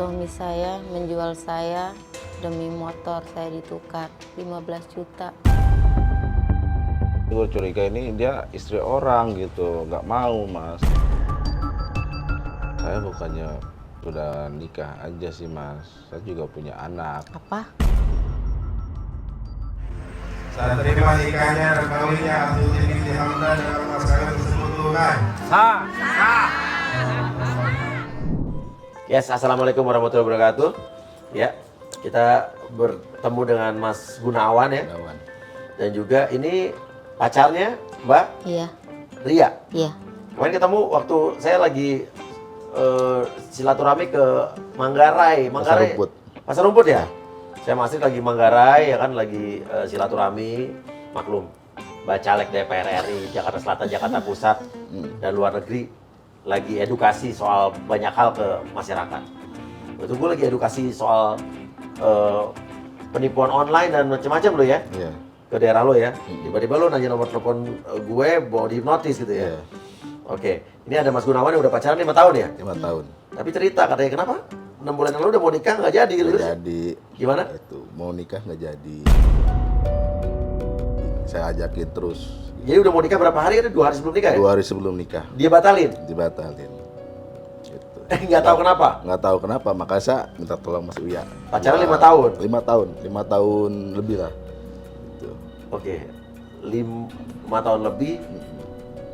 Suami saya menjual saya demi motor saya ditukar 15 juta. Gue curiga ini dia istri orang gitu, nggak mau mas. Saya bukannya udah nikah aja sih mas, saya juga punya anak. Apa? Saya terima nikahnya dan kawinnya Abdul binti Hamdan dengan mas kawin tersebut tunai. Yes, assalamualaikum warahmatullahi wabarakatuh. Ya, kita bertemu dengan Mas Gunawan ya. Gunawan. Dan juga ini pacarnya Mbak Iya, Ria. iya. Kemarin ketemu waktu saya lagi silaturahmi ke Manggarai. Pasar Rumput. Pasar Rumput ya? Saya masih lagi Manggarai ya kan, lagi silaturahmi. Maklum, Bacalek DPR RI Jakarta Selatan, Jakarta Pusat dan luar negeri lagi edukasi soal banyak hal ke masyarakat. Betul, gue lagi edukasi soal penipuan online dan macam-macam lo ya. Iya. Ke daerah lo ya. Tiba-tiba lo nanya nomor telepon gue, mau dihipnotis gitu ya. Iya. Oke, ini ada Mas Gunawan yang udah pacaran 5 tahun ya? 5 tahun. Tapi cerita katanya kenapa? 6 bulan yang lalu udah mau nikah nggak jadi gitu. Nggak jadi. Gimana? Itu mau nikah nggak jadi. Saya ajakin terus. Jadi udah mau nikah berapa hari kan? 2 hari sebelum nikah ya? 2 hari sebelum nikah Dia batalin? dibatalin. Gitu. Nggak tahu kenapa? Nggak tahu kenapa, makanya saya minta tolong Mas Uya. Pacaran 5 tahun? 5 tahun lebih lah. Gitu. Oke, 5 tahun lebih,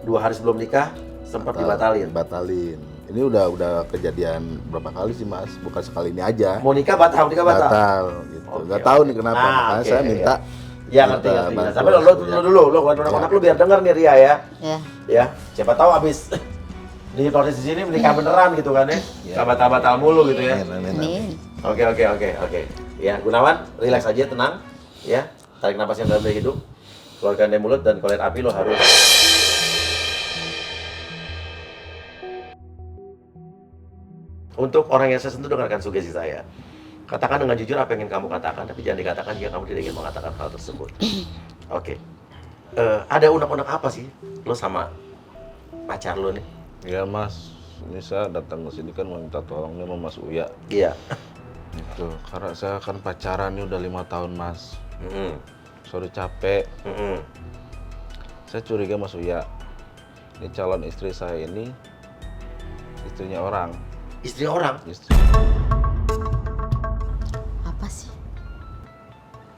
2 hari sebelum nikah sempat dibatalin. Batalin. Ini udah kejadian berapa kali sih Mas? Bukan sekali ini aja. Mau nikah batal, nikah batal? Batal gitu. Oke, Nggak tahu nih kenapa. Nah, Makanya oke, saya minta. Ya ngerti. bantuan Tapi lo Mas dulu, Uya. konak-konak lu biar denger nih Ria ya. Ya. Ya, siapa tahu abis dihipnotis di sini menikah beneran gitu kan ya. Nggak batal-batal mulu gitu ya. Amin. Ini Oke. Ya, Gunawan, relax aja, tenang. Ya, tarik napas yang dalam dari hidung. Keluarkan dari mulut dan kalau lihat api lo harus. Untuk orang yang saya sentuh, dengarkan sugesti saya. Katakan dengan jujur apa yang ingin kamu katakan, tapi jangan dikatakan jika kamu tidak ingin mengatakan hal tersebut. Oke. Ada unek-unek apa sih lo sama pacar lo nih? Ya Mas, ini saya datang ke sini kan mau minta tolongnya sama Mas Uya. Iya. Gitu. Karena saya kan pacaran ini udah 5 tahun Mas. Mm-mm. Sorry capek. Mm-mm. Saya curiga Mas Uya. Ini calon istri saya ini istrinya orang. Istri orang? Istri. apa sih?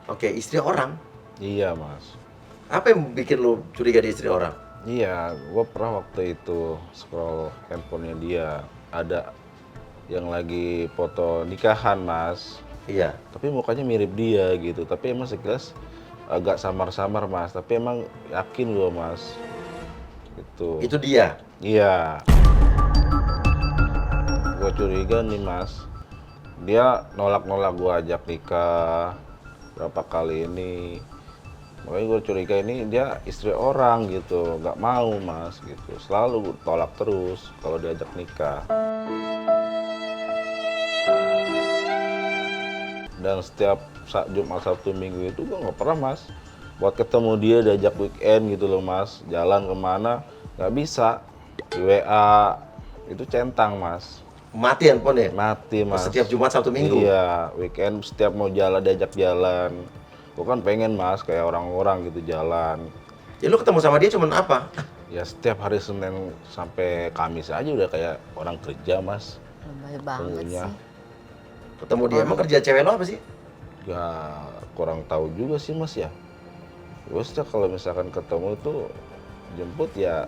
Oke, istri orang. Iya Mas. Apa yang bikin lo curiga di istri orang? Iya, gue pernah waktu itu scroll handphonenya dia, ada yang lagi foto nikahan Mas. Iya. Tapi mukanya mirip dia gitu, tapi emang sekilas agak samar-samar Mas. Tapi emang yakin gue Mas. Gitu. Itu dia? Iya. Gue curiga nih Mas, dia nolak-nolak gue ajak nikah berapa kali ini. Makanya gue curiga ini dia istri orang gitu, nggak mau Mas gitu. Selalu tolak terus kalau diajak nikah. Dan setiap Jumat, Sabtu, Minggu itu gue nggak pernah Mas buat ketemu dia, diajak weekend gitu loh Mas. Jalan kemana nggak bisa, di WA itu centang Mas. Mati handphone ya? Mati Mas. Setiap Jumat, Sabtu, Minggu? Iya, weekend setiap mau jalan diajak jalan. Gue kan pengen Mas kayak orang-orang gitu jalan. Ya lu ketemu sama dia cuman apa? Ya setiap hari Senin sampai Kamis aja udah kayak orang kerja Mas. Lebay banget Ketemunya. sih. Ketemu dia, emang kerja cewek lo apa sih? Ya kurang tahu juga sih Mas ya. Gue setiap kalau misalkan ketemu tuh jemput ya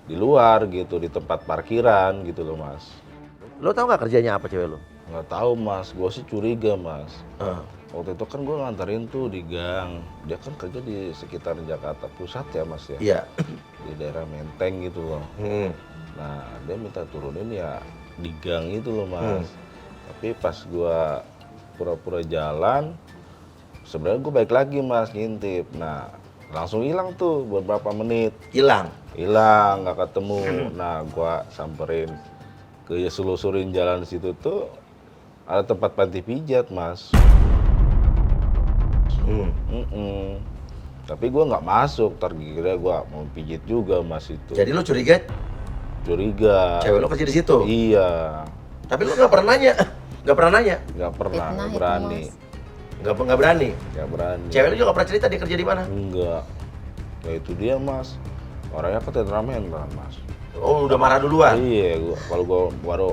di luar gitu, di tempat parkiran gitu loh Mas. Lo tau gak kerjanya apa cewek lo? Nggak tahu Mas, gue sih curiga Mas. Ah. Waktu itu kan gue nganterin tuh di gang. Dia kan kerja di sekitar Jakarta Pusat ya Mas ya. Iya. Di daerah Menteng gitu loh. Nah dia minta turunin ya di gang itu loh Mas. Tapi pas gue pura-pura jalan, sebenarnya gue balik lagi Mas ngintip. Nah langsung hilang tuh beberapa menit. Hilang? Hilang, nggak ketemu. Nah gue samperin ke selusurin jalan situ tuh ada tempat panti pijat Mas. Tapi gue nggak masuk, terkira gue mau pijit juga Mas itu. Jadi lo curiga Curiga. cewek lo kerja di situ? Iya. Tapi lo nggak pernah nanya Nggak pernah nanya? Nggak pernah, Fitnah nggak itu, berani. Mas. Nggak berani? Nggak berani. Cewek lu juga nggak pernah cerita dia kerja di mana? Enggak. Ya itu dia mas. Orangnya kan temperamental mas. Oh, udah marah duluan? Iya, kalau gua baru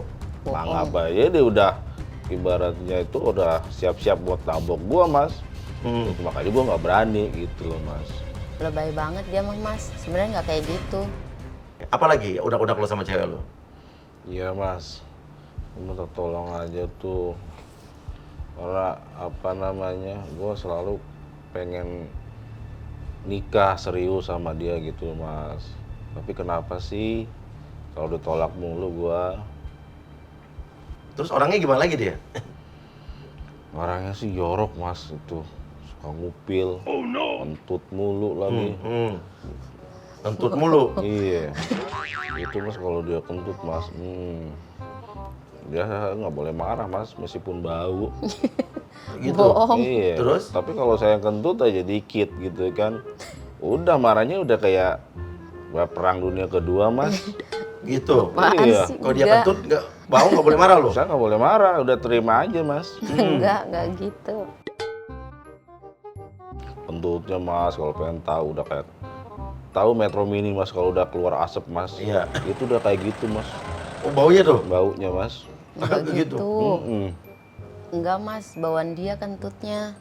manggap aja dia udah ibaratnya itu udah siap-siap buat nabok gua mas. Itu makanya gua nggak berani gitu loh mas. Lebay banget dia mah, Mas. Sebenarnya nggak kayak gitu. Apalagi udah lo sama cewek lu? Iya mas. Gua minta tolong aja tuh. Karena apa namanya, gua selalu pengen nikah serius sama dia gitu mas. Tapi kenapa sih kalau ditolak mulu gua? Terus orangnya gimana lagi dia? Orangnya sih jorok mas itu, suka ngupil, kentut mulu lagi. Kentut mulu? Iya, itu mas kalau dia kentut mas, dia nggak boleh marah mas meskipun bau. Gitu? Bohong. Iya. Terus? Tapi kalau saya kentut aja dikit gitu kan, udah marahnya udah kayak perang dunia kedua mas. Gitu? Apaan Iya. sih? Kalau dia Enggak. kentut bau nggak boleh marah lo? Saya nggak boleh marah, udah terima aja mas. Enggak gitu. Kentutnya mas, kalau pengen tahu udah kayak tahu Metro Mini mas kalau udah keluar asap mas. Iya. Itu udah kayak gitu mas, Oh, baunya tuh? baunya mas. Enggak Gitu? gitu. Mm-mm. Enggak, Mas. Bawaan dia kentutnya.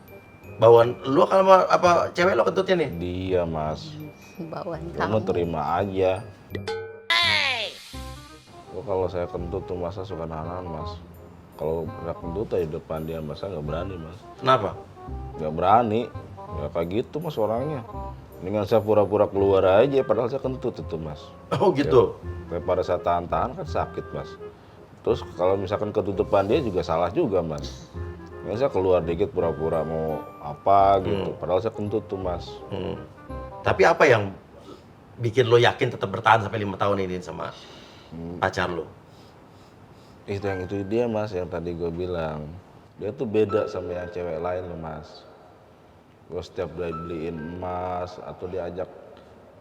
Bauan lu kalau apa cewek lo kentutnya nih? Dia mas, Bawaan kamu kamu. terima aja. Gua kalau saya kentut tuh masa suka nahan mas. Kalau udah kentut aja depan dia masa nggak berani mas. Kenapa? Nggak berani, ya kayak gitu mas orangnya. Mendingan saya pura-pura keluar aja padahal saya kentut itu mas. Oh gitu? Daripada saya tahan-tahan kan sakit mas. Terus kalau misalkan ketutupan dia juga salah juga mas. Ini saya keluar dikit pura-pura mau apa gitu, padahal saya kentut tuh mas. Tapi apa yang bikin lo yakin tetap bertahan sampai 5 tahun ini sama pacar lo? Itu yang itu dia mas, yang tadi gue bilang. Dia tuh beda sama yang cewek lain loh mas. Gue setiap dia beliin emas atau diajak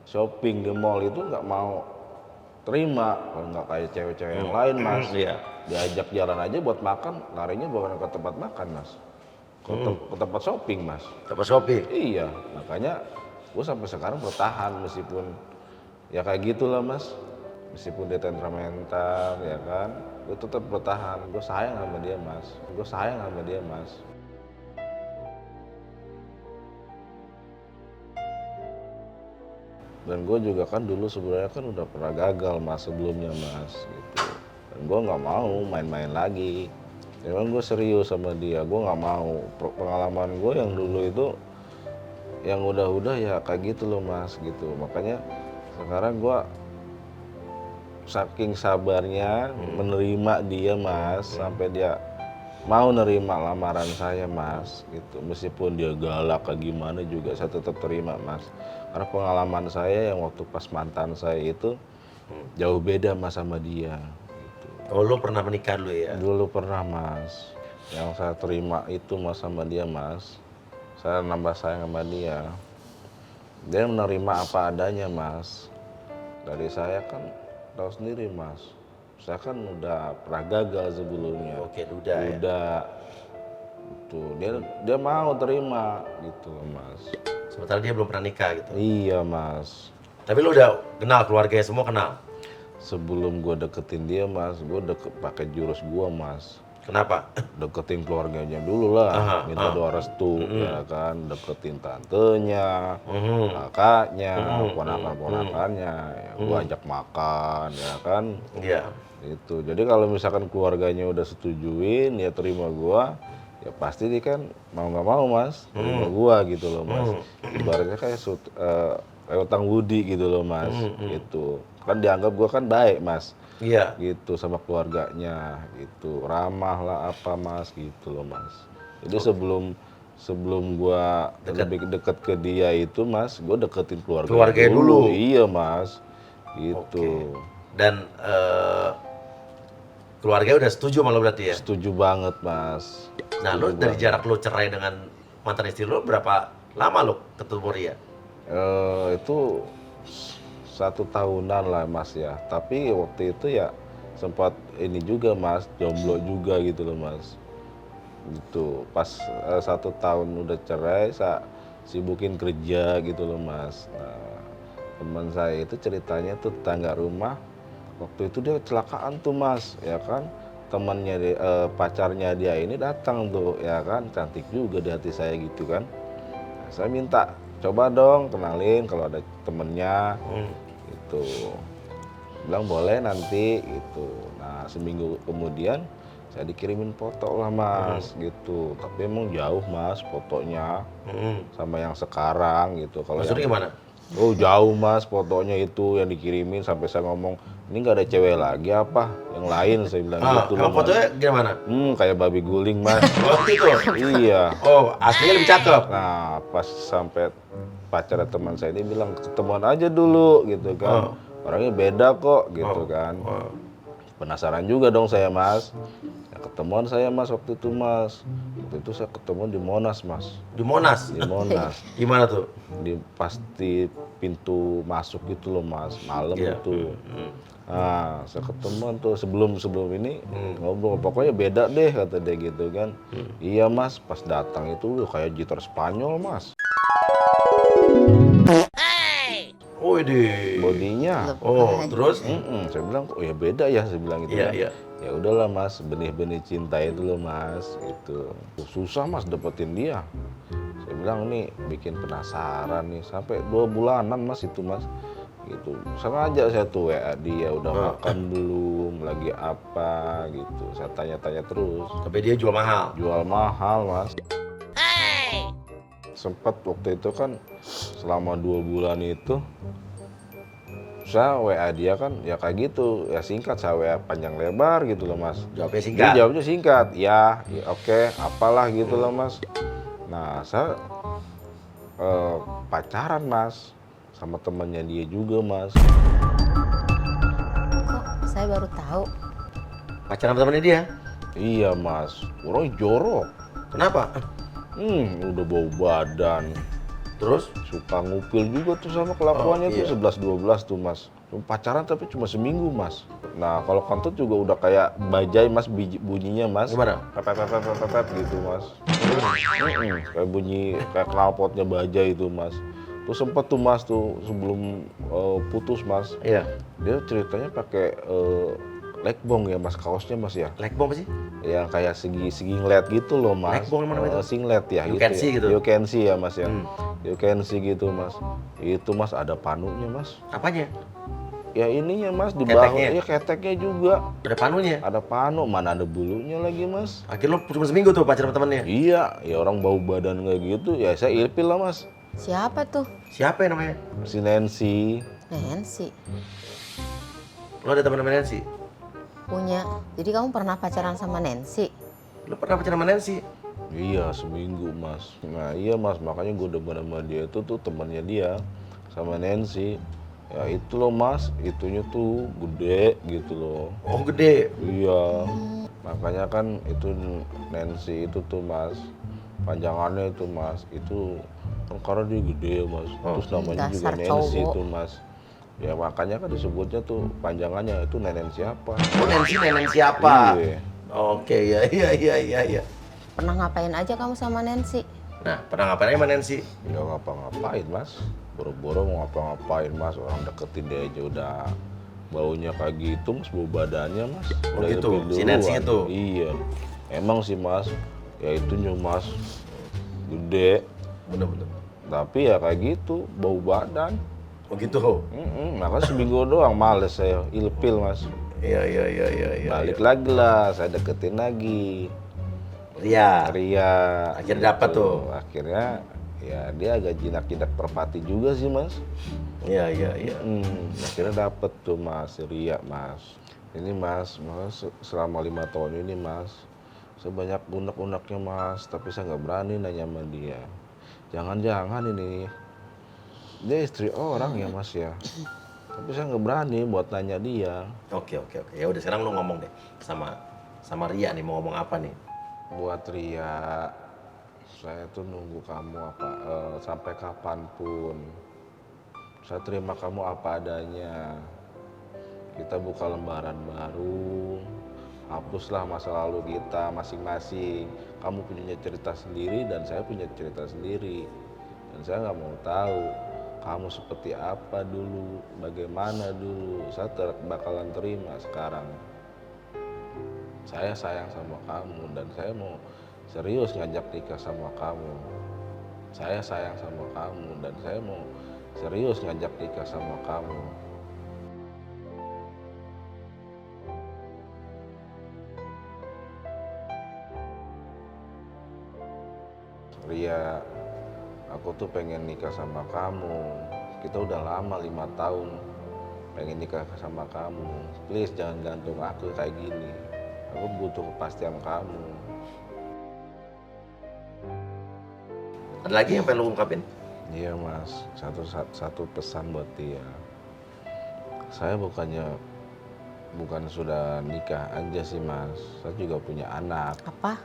shopping di mall itu nggak mau terima. Kalau nggak kayak cewek-cewek yang lain mas. Iya. Diajak jalan aja buat makan, larinya bukan ke tempat makan mas. Ke tempat shopping mas. Tempat shopping? Iya, makanya gue sampai sekarang bertahan meskipun ya kayak gitulah mas. Meskipun dia temperamental ya kan, gue tetap bertahan. Gue sayang sama dia mas. Gue sayang sama dia mas. Dan gue juga kan dulu sebenarnya kan udah pernah gagal mas sebelumnya mas gitu. Dan gue nggak mau main-main lagi. Memang gue serius sama dia, gue nggak mau. Pengalaman gue yang dulu itu yang udah-udah ya kayak gitu loh mas gitu. Makanya sekarang gue saking sabarnya menerima dia mas sampai dia mau nerima lamaran saya mas gitu. Meskipun dia galak kayak gimana juga saya tetap terima mas. Karena pengalaman saya yang waktu pas mantan saya itu jauh beda mas sama dia. Oh, lo pernah menikah dulu ya? Dulu pernah mas, yang saya terima itu mas sama dia mas. Saya nambah sayang sama dia. Dia menerima apa adanya mas. Dari saya kan tahu sendiri mas. Saya kan udah pernah gagal sebelumnya. Oke, duda ya? Udah. Tuh, dia mau terima gitu mas. Sementara dia belum pernah nikah gitu? Iya mas. Tapi lo udah kenal, keluarganya semua kenal? Sebelum gue deketin dia mas, gue pakai jurus gue mas. Kenapa? Deketin keluarganya dulu lah, minta doa restu, ya kan, deketin tantenya, kakaknya, ponakan-ponakannya, ya, gua ajak makan, ya kan, Iya. itu. Jadi kalau misalkan keluarganya udah setujuin, ya terima gua, ya pasti dia kan mau nggak mau mas, terima gua gitu loh mas. Ibaratnya kayak utang budi gitu loh mas, gitu. Kan dianggap gua kan baik mas. Iya. Gitu sama keluarganya gitu, ramah lah apa mas gitu loh mas. Jadi sebelum gua lebih deket ke dia itu mas, gua deketin keluarganya dulu. Iya mas gitu. Oke. Dan keluarga udah setuju sama lo berarti ya? Setuju banget mas. Nah, lo dari jarak lo cerai dengan mantan istri lo berapa lama lo ketemu Ria? Itu 1 tahunan lah mas ya, tapi waktu itu ya sempat ini juga mas, jomblo juga gitu loh mas. Gitu, pas 1 tahun udah cerai, saya sibukin kerja gitu loh mas. Nah, teman saya itu ceritanya tuh tetangga rumah, waktu itu dia kecelakaan tuh mas, ya kan. Temannya pacarnya dia ini datang tuh, ya kan, cantik juga di hati saya gitu kan. Nah, saya minta coba dong kenalin kalau ada temennya, gitu. Bilang boleh nanti gitu. Nah seminggu kemudian saya dikirimin foto lah mas, gitu. Tapi emang jauh mas fotonya sama yang sekarang gitu. Kalau Maksudnya yang gimana? oh jauh mas fotonya itu yang dikirimin, sampai saya ngomong ini nggak ada cewek lagi apa yang lain, saya bilang gitu loh Emang mas. fotonya gimana? Kayak babi guling mas. Oh gitu? Iya. Oh, aslinya lebih cakep? Nah pas sampai pacar teman saya ini bilang ketemuan aja dulu gitu kan. Orangnya beda kok gitu kan. Penasaran juga dong saya mas. Ya, ketemuan saya mas waktu itu mas. Waktu itu saya ketemu di Monas mas. Di Monas? Di Monas. Gimana tuh? Pasti pintu masuk gitu loh mas, malam itu. Nah, saya ketemuan tuh sebelum ini ngobrol, pokoknya beda deh kata dia gitu kan. Iya mas, pas datang itu kayak gitar Spanyol mas. Oh ini. Bodinya. Oh terus? Saya bilang kok ya beda ya, saya bilang gitu Iya, kan. iya. Ya udahlah mas, benih-benih cinta itu loh mas, gitu. Susah mas dapetin dia. Saya bilang nih bikin penasaran nih, sampai 2 bulanan mas itu mas. Gitu. Sengaja saya tuh WA dia, udah makan belum, lagi apa gitu. Saya tanya-tanya terus. Tapi dia jual mahal? Jual mahal mas. Sempet waktu itu kan selama 2 bulan itu saya WA dia kan ya kayak gitu, ya singkat, saya WA panjang lebar gitu loh mas. Jawabnya Dia singkat? jawabnya singkat, ya oke, apalah gitu loh mas. Nah saya pacaran mas sama temannya dia juga mas. Kok saya baru tahu? Pacaran sama temennya dia? Iya mas, orang jorok. Kenapa? Udah bau badan. Terus? Suka ngupil juga tuh sama kelakuannya iya. tuh 11-12 tuh mas. Pacaran tapi cuma seminggu mas. Nah kalau kentut juga udah kayak bajai mas, bunyinya mas. Gimana? Pepet gitu mas. Kayak bunyi kayak knalpotnya bajai itu mas. Tuh sempet tuh mas tuh sebelum putus mas. Iya. Dia ceritanya pakai legbong ya mas, kaosnya mas ya. Legbong apa sih? Yang kayak segi ngeliat gitu loh mas. Legbong yang mana itu? Singlet ya You gitu can ya. see gitu? You can see ya mas ya. You can see gitu mas. Itu mas ada panunya mas. Apanya? Ya ininya mas di Keteknya? bahu, ya keteknya juga. Ada panunya? Ada panu, mana ada bulunya lagi mas. Akhirnya lo cuma seminggu tuh pacaran sama temennya? Iya, ya orang bau badan kayak gitu, ya saya ilfil lah mas. Siapa tuh? Siapa yang namanya? Si Nancy. Nancy. Lo ada teman namanya Nancy? Punya. Jadi kamu pernah pacaran sama Nancy? Lo pernah pacaran sama Nancy? Iya seminggu mas. Nah iya mas, makanya gue demen sama dia itu tuh temannya dia sama Nancy. Ya itu loh mas, itunya tuh gede gitu loh. Oh gede? Iya, makanya kan itu Nancy itu tuh mas, panjangannya itu mas, itu kan karena dia gede ya mas, terus namanya juga Dasar Nancy cowok. itu mas. Ya makanya kan disebutnya tuh panjangannya itu Nenen siapa. Oh Nancy nenek siapa? Iya. Oke iya. Pernah ngapain aja kamu sama Nancy? Nah pernah ngapain aja sama Nancy? Ya ngapa-ngapain mas, boro-boro mau ngapa-ngapain mas, orang deketin dia aja udah baunya kayak gitu mas, bau badannya mas. Oh Udah gitu, ilfil si Nancy duluan. itu? Iya, emang sih mas, ya itunya mas, gede, Bener-bener. tapi ya kayak gitu, bau badan. Oh gitu? Makanya seminggu doang males saya, ilfil mas. Iya. Balik lagi lah, saya deketin lagi. Ria. Ria. Akhirnya dapet tuh. Akhirnya ya dia agak jinak-jinak perpati juga sih mas. Iya. Akhirnya dapet tuh mas, si Ria mas. Ini mas selama 5 tahun ini mas, saya banyak unek-uneknya mas, tapi saya nggak berani nanya sama dia. Jangan-jangan ini dia istri orang ya mas ya, tapi saya nggak berani buat nanya dia. Oke. Ya udah sekarang lu ngomong deh sama Ria nih, mau ngomong apa nih? Buat Ria, saya tuh nunggu kamu sampai kapanpun. Saya terima kamu apa adanya. Kita buka lembaran baru, hapuslah masa lalu kita masing-masing. Kamu punya cerita sendiri dan saya punya cerita sendiri. Dan saya nggak mau tahu kamu seperti apa dulu, bagaimana dulu. Saya bakalan terima sekarang. Saya sayang sama kamu dan saya mau serius ngajak nikah sama kamu. Saya sayang sama kamu dan saya mau serius ngajak nikah sama kamu. Ria, aku tuh pengen nikah sama kamu. Kita udah lama 5 tahun pengen nikah sama kamu. Please jangan gantung aku kayak gini. Aku butuh kepastian kamu. Ada lagi yang pengen lu ungkapin? Iya mas, satu pesan buat dia. Saya bukan sudah nikah aja sih mas. Saya juga punya anak. Apa?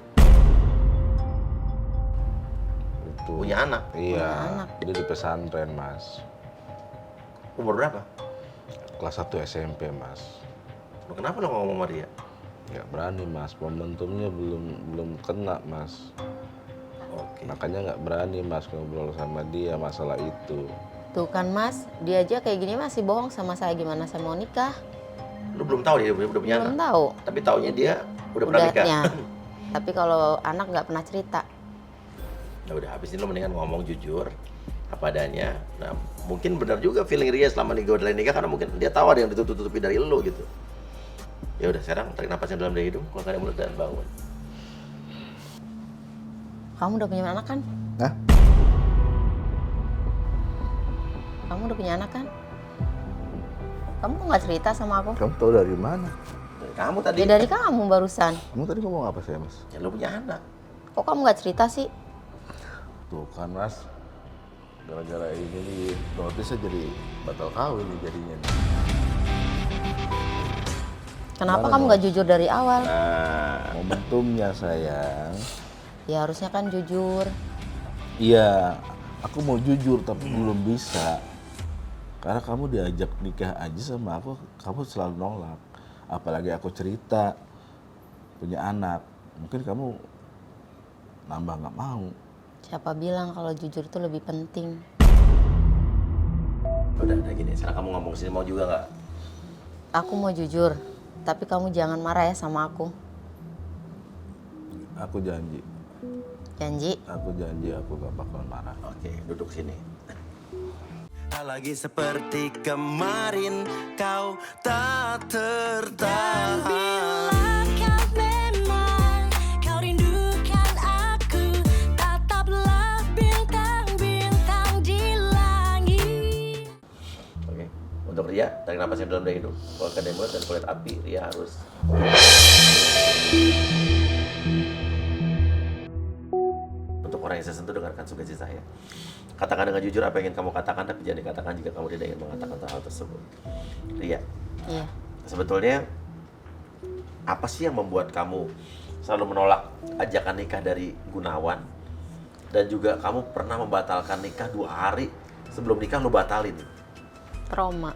Itu. Punya anak? Iya, Punya anak. dia di pesantren mas. Umur berapa? Kelas 1 SMP mas. Lu kenapa lu ngomong sama dia? Nggak berani mas, momentumnya belum kena mas. Oke. Makanya nggak berani mas ngobrol sama dia masalah itu. Tuh kan mas, dia aja kayak gini masih bohong sama saya, gimana saya mau nikah? Lu belum tahu dia udah punya Belum anak? tahu. Tapi taunya dia udah pernah nikah? Ya. Tapi kalau anak nggak pernah cerita. Ya udah, habis ini lo mendingan ngomong jujur apa adanya. Nah, mungkin benar juga feeling Ria selama nih gue udah nikah karena mungkin dia tahu ada yang ditutup-tutupi dari lo gitu. Ya udah, sekarang tarik napas yang dalam dari hidung, keluarkan dari mulut dan bangun. Kamu udah punya anak kan? Hah? Kamu udah punya anak kan? Kamu kok nggak cerita sama aku? Kamu tahu dari mana? Dari kamu tadi. Ya dari kamu barusan. Kamu tadi ngomong apa sih mas? Ya lo punya anak. Kok kamu nggak cerita sih? Tuh kan mas, gara-gara ini nih, berarti saya jadi batal kawin nih jadinya. Kenapa Gimana kamu dong? nggak jujur dari awal? Nah, momentumnya sayang. Ya harusnya kan jujur. Iya, aku mau jujur tapi belum bisa. Karena kamu diajak nikah aja sama aku, kamu selalu nolak. Apalagi aku cerita punya anak, mungkin kamu nambah nggak mau. Siapa bilang kalau jujur itu lebih penting? Udah gini, sekarang kamu ngomong sini mau juga nggak? Aku mau jujur, tapi kamu jangan marah ya sama aku. Aku janji, Janji? aku janji aku gak bakal marah. Oke, duduk sini. Tak lagi seperti kemarin, kau tak tertahan. Bila kau memang kau rindukan aku, tataplah bintang-bintang di langit. Oke, untuk Ria, tarik napas yang dalam dari hidung, keluarkan dari mulut dan kulit api. Ria harus. Untuk orang yang saya sentuh, dengarkan sugesti saya. Katakan dengan jujur apa yang ingin kamu katakan, tapi jangan dikatakan jika kamu tidak ingin mengatakan hal tersebut. Ria, Iya. sebetulnya apa sih yang membuat kamu selalu menolak ajakan nikah dari Gunawan? Dan juga kamu pernah membatalkan nikah 2 hari sebelum nikah lu batalin. Trauma.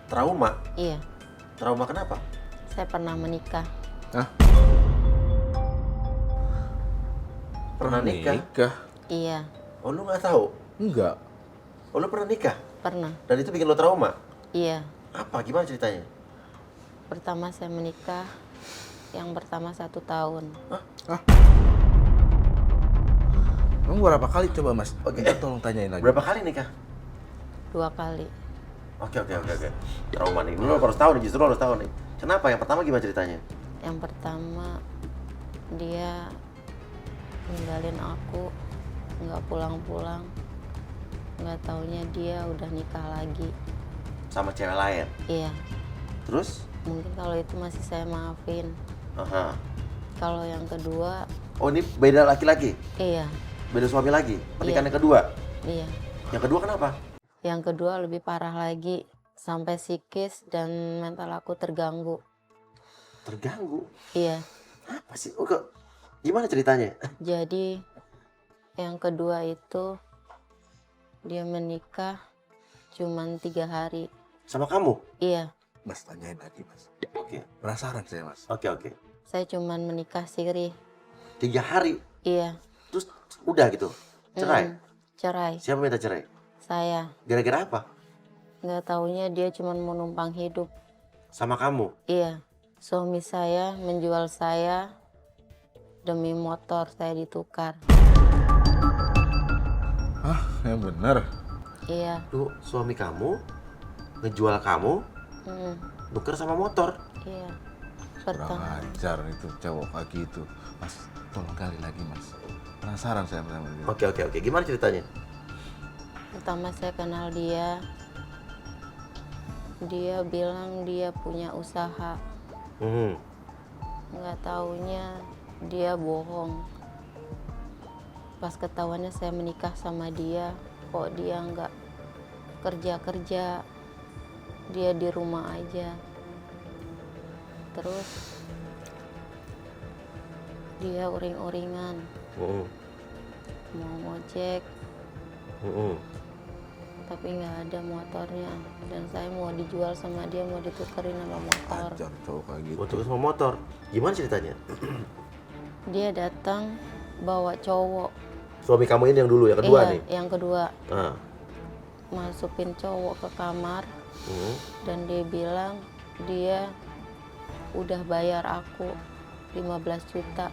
Trauma? Iya. Trauma kenapa? Saya pernah menikah. Pernah nikah? Iya. Oh, lu nggak tahu? Enggak. Oh, lu pernah nikah? Pernah. Dan itu bikin lu trauma? Iya. Apa? Gimana ceritanya? Pertama saya menikah, yang pertama 1 tahun. Kamu berapa kali coba mas? Oke. Minta tolong tanyain lagi. Berapa kali nikah? 2 kali. Oke. Trauma nih. Lu harus tahu nih, justru lu harus tahu nih. Kenapa? Yang pertama gimana ceritanya? Yang pertama dia ninggalin aku, nggak pulang-pulang. Nggak taunya dia udah nikah lagi. Sama cewek lain. Iya. Terus? Mungkin kalau itu masih saya maafin. Aha. Kalau yang kedua, Oh, ini beda laki-laki? iya. Beda suami lagi? Pernikahan Iya. yang kedua? Iya. Yang kedua kenapa? Yang kedua lebih parah lagi, sampai psikis dan mental aku terganggu. Terganggu? Iya. Apa sih? Oh, gimana ceritanya? Jadi yang kedua itu dia menikah cuman 3 hari. Sama kamu? Iya. Mas tanyain lagi mas. Oke. Penasaran saya mas. Oke. Saya cuman menikah siri. 3 hari, Iya. terus udah gitu, cerai? Cerai. Siapa minta cerai? Saya. Gara-gara apa? Nggak taunya dia cuman mau numpang hidup. Sama kamu? Iya. Suami saya menjual saya demi motor saya ditukar. Hah, yang bener? Iya. Tuh, suami kamu ngejual kamu, nuker sama motor. Iya. Kurang Pertama. ajar itu cowok kayak gitu. Mas, tolong kali lagi mas. Penasaran saya sama dia. Oke. Gimana ceritanya? Pertama saya kenal dia. Dia bilang dia punya usaha. Nggak taunya dia bohong. Pas ketahuannya saya menikah sama dia, kok dia nggak kerja, dia di rumah aja. Terus dia uring-uringan, mau ngojek, tapi nggak ada motornya. Dan saya mau dijual sama dia, mau ditukerin sama motor. Ajar cowok kayak gitu. Nuker sama motor. Gimana ceritanya? Dia datang bawa cowok. Suami kamu ini yang dulu, yang kedua Iya, nih? yang kedua. Ah. Masukin cowok ke kamar dan dia bilang dia udah bayar aku 15 juta.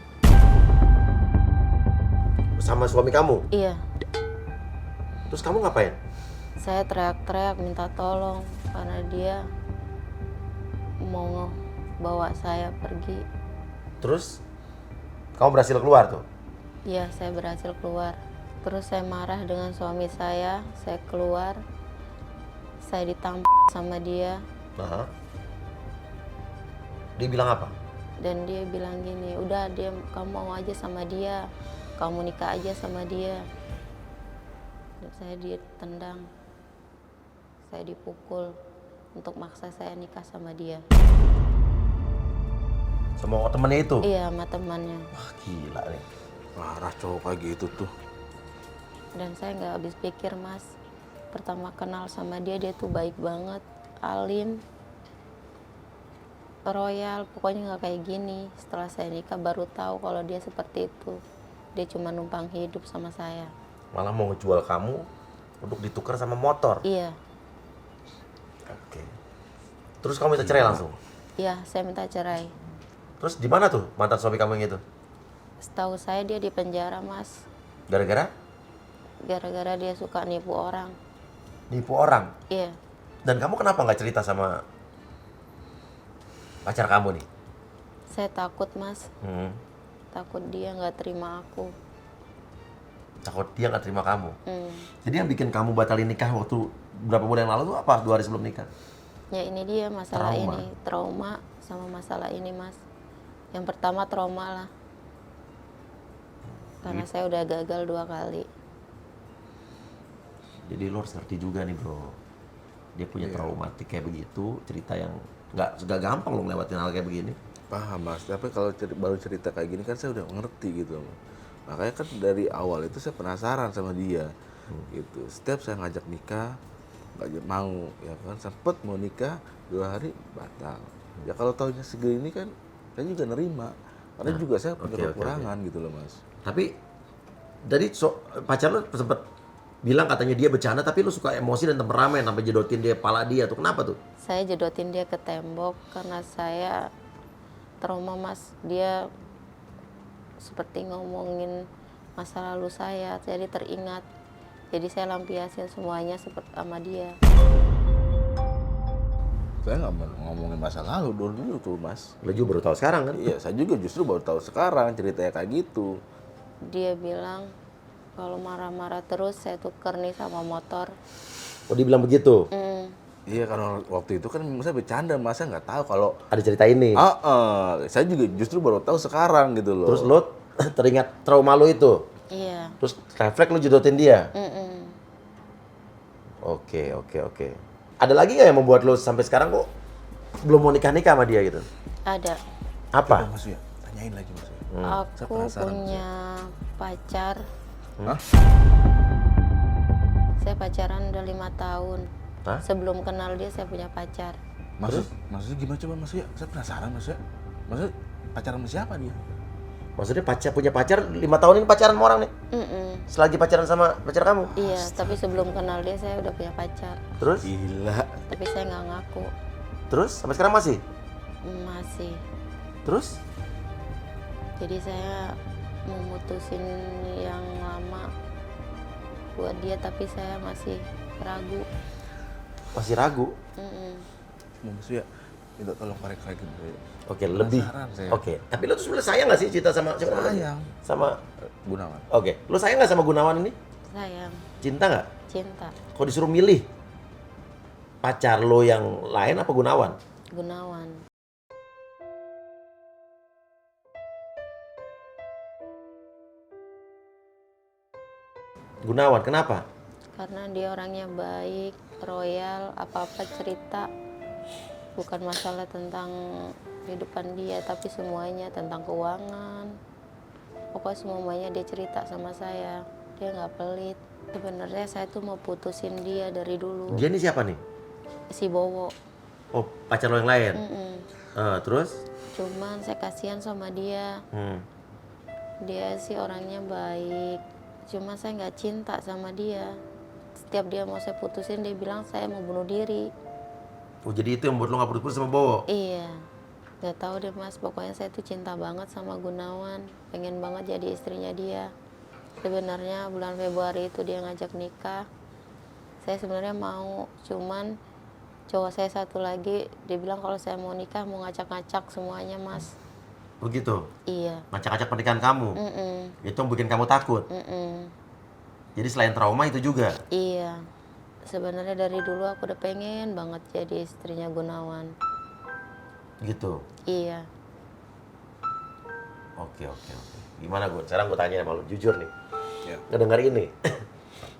Sama suami kamu? Iya, Terus kamu ngapain? saya teriak-teriak minta tolong karena dia mau bawa saya pergi. Terus kamu berhasil keluar tuh? Iya, saya berhasil keluar. Terus saya marah dengan suami saya keluar. Saya ditampar sama dia. Aha. Dia bilang apa? Dan dia bilang gini, udah dia kamu mau aja sama dia, kamu nikah aja sama dia. Dan saya ditendang, saya dipukul untuk maksa saya nikah sama dia. Sama temennya itu? Iya, sama temannya. Wah, gila nih. Parah cowok kayak gitu tuh. Dan saya nggak habis pikir mas, pertama kenal sama dia tuh baik banget, alim, royal, pokoknya nggak kayak gini. Setelah saya nikah baru tahu kalau dia seperti itu. Dia cuma numpang hidup sama saya. Malah mau ngejual kamu untuk ditukar sama motor? Iya, Oke. Terus kamu minta cerai langsung? iya saya minta cerai. Terus di mana tuh mantan suami kamu yang itu? Setahu saya dia di penjara mas, Gara-gara? gara-gara dia suka nipu orang. Nipu orang? Iya, Dan kamu kenapa nggak cerita sama pacar kamu nih? saya takut mas, takut dia nggak terima aku. Takut dia nggak terima kamu? Hmm. Jadi yang bikin kamu batalin nikah waktu berapa bulan yang lalu tuh apa? 2 hari sebelum nikah? Ya ini dia masalah Trauma. ini, trauma sama masalah ini mas. Yang pertama trauma lah, karena saya udah gagal 2 kali. Jadi lo harus ngerti juga nih bro. Dia punya traumatik kayak begitu, cerita yang nggak gampang lo ngelewatin hal kayak begini. Paham mas, tapi kalau baru cerita kayak gini kan saya udah ngerti gitu. Makanya kan dari awal itu saya penasaran sama dia. Gitu. Setiap saya ngajak nikah, nggak mau, ya kan. Sempet mau nikah 2 hari batal. Ya kalau tahunya segini kan, saya juga nerima. Karena juga saya punya oke. kekurangan gitu loh mas. Tapi dari pacar lo sempet bilang katanya dia bercanda, tapi lo suka emosi dan temperamen sampai jedotin dia kepala dia tuh. Kenapa tuh? Saya jedotin dia ke tembok karena saya trauma mas. Dia seperti ngomongin masa lalu saya, jadi teringat. Jadi saya lampiasin semuanya seperti sama dia. Saya nggak mau ngomongin masa lalu dulu tuh mas. Lo juga baru tahu sekarang kan? Iya, saya juga justru baru tahu sekarang ceritanya kayak gitu. Dia bilang kalau marah-marah terus saya tuker nih sama motor. Oh dia bilang begitu? Iya, karena waktu itu kan saya bercanda, mas, saya nggak tahu kalau Ada cerita ini? saya juga justru baru tahu sekarang gitu loh. Terus lo teringat trauma lo itu? Iya. Terus refleks lo jedotin dia? Mm-mm. Oke. Ada lagi nggak yang membuat lo sampai sekarang kok belum mau nikah-nikah sama dia gitu? Ada. Apa? Mas ya, tanyain lagi mas. Aku penasaran, punya pacar. Hah? Saya pacaran udah 5 tahun. Hah? Sebelum kenal dia saya punya pacar. Maksudnya gimana coba Mas ya? Saya penasaran Mas ya. Maksudnya pacaran sama siapa dia? Maksudnya punya pacar 5 tahun ini pacaran sama orang nih? Selagi pacaran sama pacar kamu? Iya, tapi sebelum kenal dia saya udah punya pacar. Terus? Gila. Tapi saya nggak ngaku. Terus? Sampai sekarang masih? Masih. Terus? Jadi saya memutusin yang lama buat dia, tapi saya masih ragu. Masih ragu? Mas ya, minta tolong korek lagi dulu ya. Oke, lebih. Penasaran saya. Oke, tapi lo tuh sebenarnya sayang nggak sih cinta sama siapa namanya? Sayang. Sama. Gunawan. Oke, lo sayang nggak sama Gunawan ini? Sayang, Cinta nggak? cinta, Kalau disuruh milih pacar lo yang lain apa Gunawan? Gunawan. Gunawan, kenapa? Karena dia orangnya baik, royal, apa-apa cerita. Bukan masalah tentang kehidupan dia, tapi semuanya tentang keuangan. Pokoknya semuanya dia cerita sama saya. Dia nggak pelit. Sebenarnya saya tuh mau putusin dia dari dulu. Dia ini siapa nih? Si Bowo. Oh, pacar lo yang lain? Terus? Cuman saya kasihan sama dia. Dia sih orangnya baik. Cuma saya nggak cinta sama dia. Setiap dia mau saya putusin, dia bilang saya mau bunuh diri. Oh, jadi itu yang buat lo nggak putus-putus sama Bowo? Iya, nggak tahu deh Mas. Pokoknya saya tuh cinta banget sama Gunawan, pengen banget jadi istrinya dia. Sebenarnya bulan Februari itu dia ngajak nikah. Saya sebenarnya mau, cuman cowok saya satu lagi, dia bilang kalau saya mau nikah mau ngacak-ngacak semuanya Mas. Begitu? Iya. Ngacak-ngacak pernikahan kamu? Itu yang bikin kamu takut? Jadi selain trauma itu juga? Iya. Sebenarnya dari dulu aku udah pengen banget jadi istrinya Gunawan. Gitu? Iya. Oke. Gimana gue? Sekarang gue tanya sama lu, jujur nih. Ya. Ngedenger ini,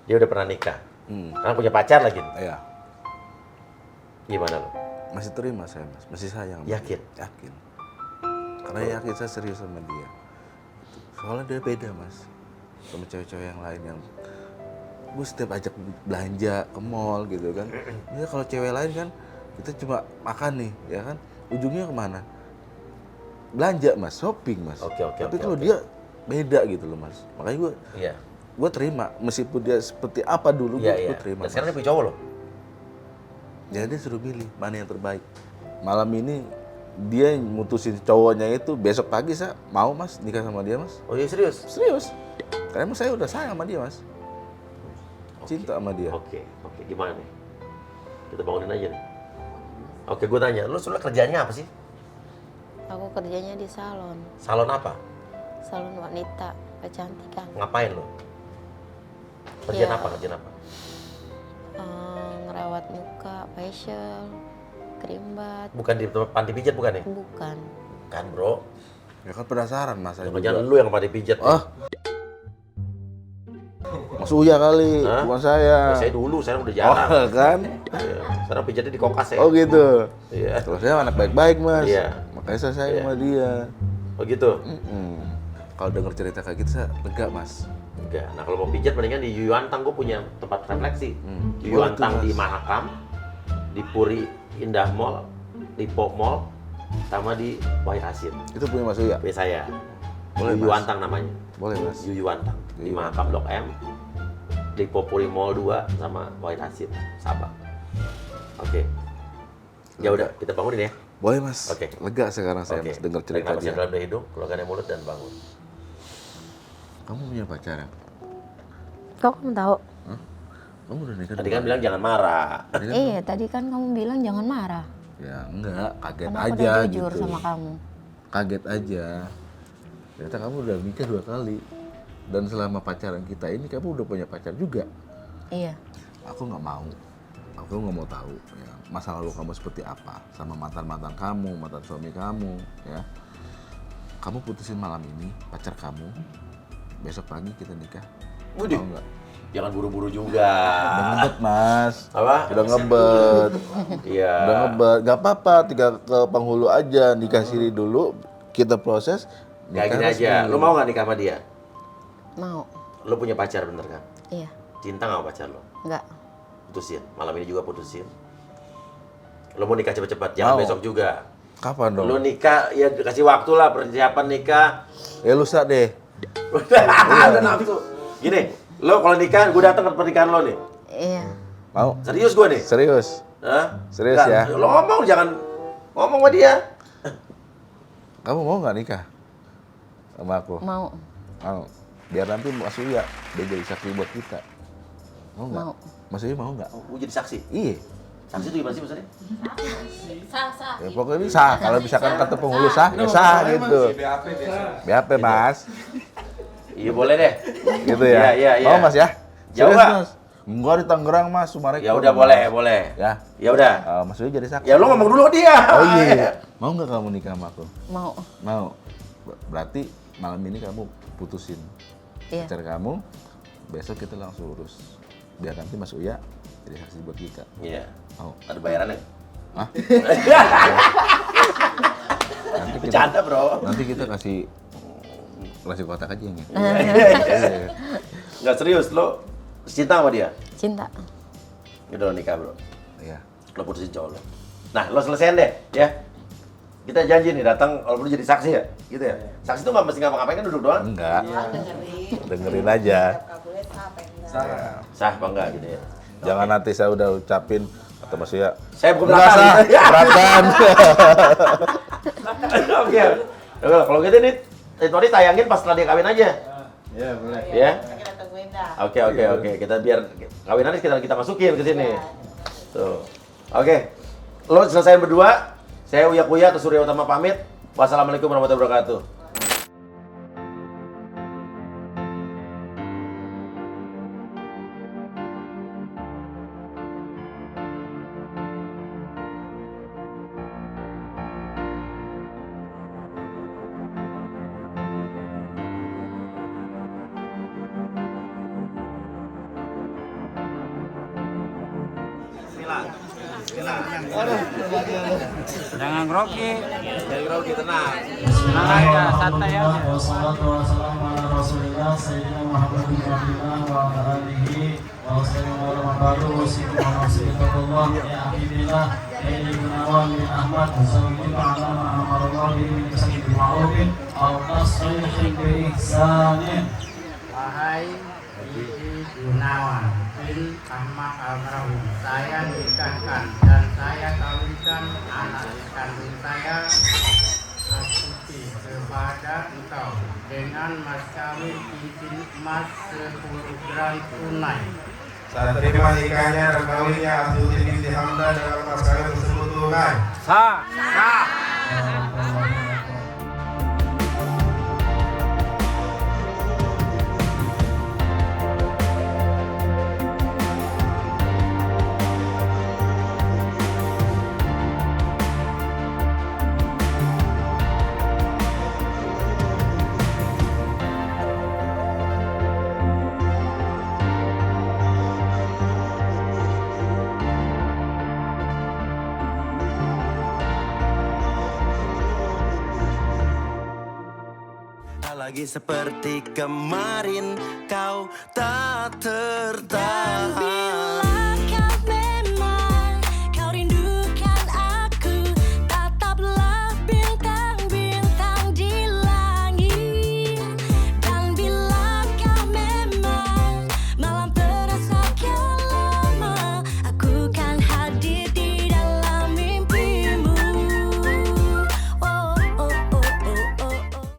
dia udah pernah nikah. Sekarang punya pacar lagi. Iya. Gimana lo? Masih terima saya Mas, masih sayang. sama Yakin? dia. Yakin. Karena yakin saya serius sama dia. Soalnya dia beda Mas, sama cewek-cewek yang lain yang gue setiap ajak belanja ke mall gitu kan. Ya kalau cewek lain kan kita cuma makan nih, ya kan. Ujungnya kemana? Belanja Mas, shopping Mas. Tapi kalau dia beda gitu loh Mas. Makanya gue terima meskipun dia seperti apa dulu, gue terima. Dan sekarang dia Mas. punya cowok lo? Ya dia suruh pilih mana yang terbaik. Malam ini dia mutusin cowoknya itu, besok pagi saya mau Mas nikah sama dia Mas. Oh iya serius? Serius. Karena emang saya udah sayang sama dia Mas. Cinta sama dia. Oke. Gimana nih? Kita bangunin aja nih. Oke, gue tanya, lu sebenarnya kerjanya apa sih? Aku kerjanya di salon. Salon apa? Salon wanita, kecantikan. Ngapain lo? Kerjaan Ya. apa? Ngerawat muka, facial, krimbat. Bukan di tempat panti pijat bukan ya? Bukan. Kan bro, Ya kan penasaran Mas. saya jangan juga. lu yang panti pijat. Ah. Mas Uya kali, Hah? bukan saya. Saya dulu, saya udah jarang. Oh kan? Iya. Sekarang pijatnya di kokas ya. Oh gitu. Iya. Kalau saya anak baik-baik Mas. Iya. Makanya saya sayang sama dia. Oh gitu? Kalau denger cerita kayak gitu saya lega Mas. Enggak. Nah kalau mau pijat mendingan di Yuyuantang, gue punya tempat refleksi. Yuyuantang Boleh tuh, di Mas. Mahakam, di Puri Indah Mall, di Pop Mall, sama di Wahid Hasim. Itu punya Mas Uya? Punya saya. Boleh, Mas. Yuyuantang namanya. Boleh Mas. Yuyuantang di Yuyuantang. Mahakam Blok M, di Popuri Mall 2 sama Wahid Hasim, Sabang. Oke. Ya udah, kita bangunin ya. Boleh Mas. Oke. Lega sekarang saya Oke. Mas dengar Tarik cerita nafas yang dia. dalam dari hidung, keluarkan dari mulut dan bangun. Kamu punya pacar ya? Kok kamu tahu? Kamu udah nikah? Tadi dua kan kali? bilang jangan marah. Iya, tadi kan kamu bilang jangan marah. Ya enggak, kaget Karena aku aja udah jujur gitu. sama kamu. Kaget aja. Ternyata kamu udah nikah 2 kali. Dan selama pacaran kita ini kamu udah punya pacar juga. Iya. Aku nggak mau. Aku nggak mau tahu ya, masa lalu kamu seperti apa sama mantan-mantan kamu, mantan suami kamu, ya. Kamu putusin malam ini pacar kamu. Besok pagi kita nikah. Waduh. Mau nggak? Jangan buru-buru juga. Udah ngebet Mas. Apa? Udah ngebet. Iya. Udah ngebet. Gak apa-apa, tinggal ke penghulu aja. Nikah siri dulu, kita proses. Kayak gini resmi. aja. Lu mau nggak nikah sama dia? Mau. Lu punya pacar bener kan? Iya. Cinta nggak sama pacar lo? Enggak. Putusin. Malam ini juga putusin. Lo mau nikah cepet-cepet, jangan Mau. besok juga. Kapan dong? Lo nikah, ya kasih waktu lah persiapan nikah. Ya lusa deh. Udah nafsu. Gini, lo kalau nikah, gue datang ke pernikahan lo nih. Iya. Mau? Serius gue nih. Serius? Hah? Serius ya? Lo ngomong, jangan ngomong sama dia. Kamu mau nggak nikah sama aku? Mau. Mau. Biar nanti Mas Uya dia jadi saksi buat kita. Mau nggak? Mau. Mas Uya mau nggak? Gue jadi saksi. Iya. Saksi itu gimana sih maksudnya? Ya, pokoknya sah. Kalau misalkan kata penghulu sah, ya sah gitu. BAP Mas. Iya boleh deh. Gitu ya. Iya. Mau Mas ya? Jauh Serius, nggak? Mas? Enggak di Tangerang Mas, Sumarekon. Ya udah boleh. Ya. Ya udah. Mas Uya jadi saksi. Ya lo ngomong dulu dia. Oh iya. Mau nggak kamu nikah sama aku? Mau. Mau. Berarti malam ini kamu putusin Iya. pacar kamu, besok kita langsung urus. Biar nanti Mas Uya jadi saksi buat kita. Iya. Mau. Ada bayarannya? Hah? Nanti kita, Bercanda bro. nanti kita kasih kotak aja ini. Nggak serius, lo cinta sama dia? Cinta. Udah lo nikah bro. Iya. Lo putusin cowok lo. Nah, lo selesaiin deh, ya. Kita janji nih datang kalau perlu jadi saksi ya, gitu ya. Saksi tuh nggak mesti ngapa-ngapain kan duduk doang. Enggak. Dengerin aja. Sah apa enggak gitu ya. Jangan nanti saya udah ucapin kata Mas Uya. Saya bukan Enggak belakang. sah, keberatan. Oke. Oke, kalau gitu nih, Tony tayangin pas setelah dia kawin aja. Ya, boleh. Ya. Oke. Kita biar kawinannya kita masukin ke sini. Tuh. Oke. Lo selesaiin berdua. Saya Uya Kuya atau Surya Utama pamit. Wassalamualaikum warahmatullahi wabarakatuh. Jangan grogi, Jadi grogi tenang. tenang aja, santai aja. Wassalatu wassalamu ala Rasulillah Sayyidina Muhammad bin Abdillah wa ala alihi wa sallam wa rahmatullahi wa sallam ya habibillah ya ibn Awam bin Ahmad Zawjil ala ma amarallah bin kasih ma'rufin aw tasrihin bi ihsanin. Wahai Bibi Gunawan bin Ahmad Almarhum, saya nikahkan dan saya kawinkan anak kandung saya Astuti kepada engkau dengan mas kawin cincin emas 10 gram tunai. Saya terima nikahnya dan kawinnya Astuti binti Hamdan dengan mas kawin tersebut tunai. Sah. Tak lagi seperti kemarin, kau tak tertahan.